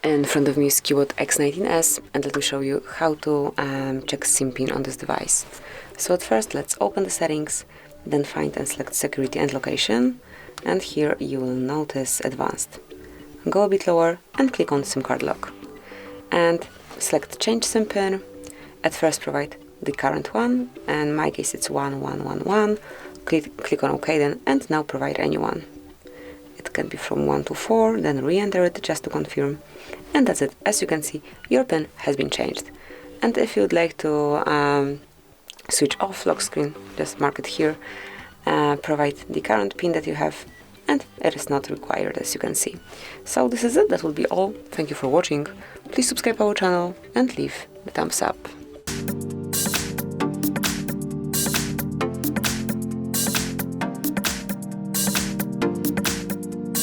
In front of me is CUBOT X19 S, and let me show you how to check SIM pin on this device. So at first let's open the settings, then find and select security and location, and here you will notice advanced. Go a bit lower and click on SIM card lock and select change SIM pin. At first provide the current one, and in my case it's 1111. Click on OK then, and now provide any one. It can be from 1 to 4, then re-enter it just to confirm. And that's it. As you can see, your pin has been changed. And if you would like to switch off lock screen, just mark it here, provide the current pin that you have, and it is not required, as you can see. So this is it. That will be all. Thank you for watching. Please subscribe our channel and leave the thumbs up.